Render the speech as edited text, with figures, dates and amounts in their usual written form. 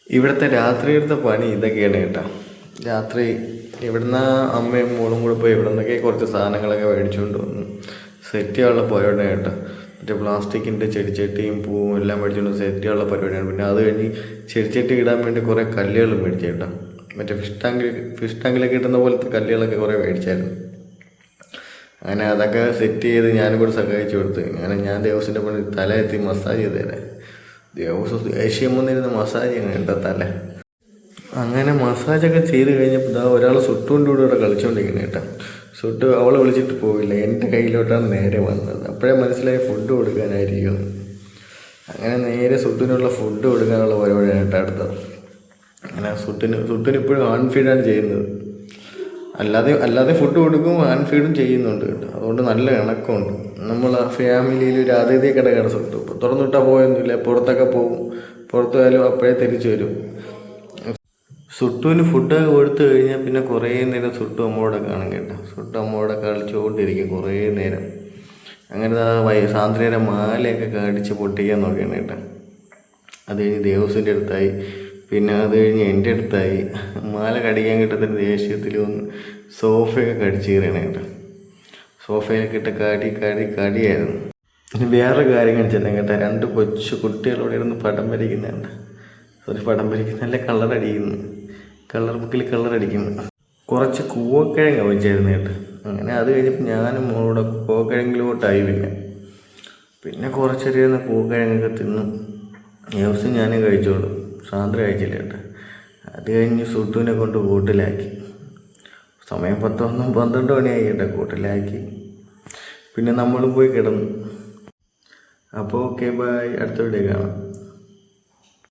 ഇവിടുത്തെ രാത്രിയിലത്തെ പണി ഇതൊക്കെയാണ് കേട്ടോ. രാത്രി ഇവിടുന്ന് അമ്മയും മോളും കൂടെ പോയി ഇവിടെ നിന്നൊക്കെ കുറച്ച് സാധനങ്ങളൊക്കെ മേടിച്ചുകൊണ്ട് വന്നു സെറ്റ് ചെയ്യാനുള്ള പരിപാടിയാണ് കേട്ടോ. മറ്റേ പ്ലാസ്റ്റിക്കിൻ്റെ ചെടിച്ചട്ടിയും പൂവും എല്ലാം മേടിച്ചുകൊണ്ട് സെറ്റ് ചെയ്യാനുള്ള പരിപാടിയാണ്. പിന്നെ അത് കഴിഞ്ഞ് ചെടിച്ചട്ടി ഇടാൻ വേണ്ടി കുറേ കല്ലുകൾ മേടിച്ചു കേട്ടോ. മറ്റേ ഫിഷ് ടാങ്കിലൊക്കെ ഇടുന്ന പോലത്തെ കല്ലുകളൊക്കെ കുറേ മേടിച്ചായിരുന്നു. അങ്ങനെ അതൊക്കെ സെറ്റ് ചെയ്ത് ഞാനും കൂടെ സഹായിച്ചു കൊടുത്ത്. ഞാൻ ദേവസിൻ്റെ പണി തല എത്തി മസാജ് ചെയ്ത് തരാം. ദേവസ് ദേഷ്യം വന്നിരുന്ന് മസാജ് ചെയ്യണം കേട്ടോ തല. അങ്ങനെ മസാജൊക്കെ ചെയ്ത് കഴിഞ്ഞപ്പോൾ ഒരാൾ സുട്ടുകൊണ്ട് ഇവിടെ കളിച്ചുകൊണ്ടിരിക്കുന്നത് കേട്ടോ. സുട്ട് അവളെ വിളിച്ചിട്ട് പോയില്ല, എൻ്റെ കയ്യിലോട്ടാണ് നേരെ വന്നത്. അപ്പോഴേ മനസ്സിലായി ഫുഡ് കൊടുക്കാനായിരിക്കും. അങ്ങനെ നേരെ സുട്ടിനുള്ള ഫുഡ് കൊടുക്കാനുള്ള പരിപാടിയാണ് കേട്ടോ അടുത്തത്. അങ്ങനെ സുട്ടിന് ഇപ്പോഴും ഹാൻഡ് ഫീഡാണ് ചെയ്യുന്നത്. അല്ലാതെ ഫുഡ് കൊടുക്കും, ഹാൻഡ് ഫീഡും ചെയ്യുന്നുണ്ട് കേട്ടോ. അതുകൊണ്ട് നല്ല ഇണക്കമുണ്ട്. നമ്മൾ ആ ഫാമിലിയിൽ ഒരു അതിഥി കിടക്കാണ് സുട്ടു. തുറന്നിട്ടാൽ പോയൊന്നുമില്ല, പുറത്തൊക്കെ പോകും. പുറത്ത് പോയാലും അപ്പോഴേ തിരിച്ചു വരും. സുട്ടുവിന് ഫുഡൊക്കെ കൊടുത്തു കഴിഞ്ഞാൽ പിന്നെ കുറേ നേരം സുട്ടു അമ്മയോടെ കാണും കേട്ടോ. സുട്ടു അമ്മയോടെ കളിച്ചുകൊണ്ടിരിക്കും കുറേ നേരം. അങ്ങനെ സാന്ദ്രയുടെ മാലയൊക്കെ കടിച്ച് പൊട്ടിക്കാൻ നോക്കിയാണ് കേട്ടോ. അത് കഴിഞ്ഞ് ദേവസിൻ്റെ അടുത്തായി, പിന്നെ അത് കഴിഞ്ഞ് എൻ്റെ അടുത്തായി. മാല കടിക്കാൻ കിട്ടത്തിൻ്റെ ദേഷ്യത്തിൽ ഒന്ന് സോഫയൊക്കെ കടിച്ച് കയറിയാണ് കേട്ടോ. സോഫയിലൊക്കെ ഇട്ട് കടിയായിരുന്നു. ഇനി വേറൊരു കാര്യം കാണിച്ചിട്ടുണ്ടെങ്കിൽ കേട്ടോ, 2 കൊച്ചു കുട്ടികളോടെ ഇരുന്ന് പടം വരയ്ക്കുന്നുണ്ട്. പടം വരയ്ക്കുന്നല്ല, കളർ ബുക്കിൽ കളറടിക്കുന്നു. കുറച്ച് കൂവക്കിഴങ്ങ് വെച്ചായിരുന്നു കേട്ടോ. അങ്ങനെ അത് കഴിഞ്ഞപ്പോൾ ഞാനും മോളോടെ കൂവക്കിഴങ്ങിലോട്ടായി. പിന്നെ കുറച്ചൊരു കൂവക്കിഴങ്ങൊക്കെ തിന്നു. ദിവസം ഞാനും കഴിച്ചോളൂ, സാന്ദ്ര കഴിച്ചില്ല കേട്ടോ. അത് കഴിഞ്ഞ് സുട്ടുവിനെ കൊണ്ട് കൂട്ടിലാക്കി. സമയം 12 മണിയായി കേട്ടോ. കൂട്ടിലാക്കി പിന്നെ നമ്മളും പോയി കിടന്നു. അപ്പോൾ ഓക്കെ, ബൈ. അടുത്ത വീഡിയോ കാണാം.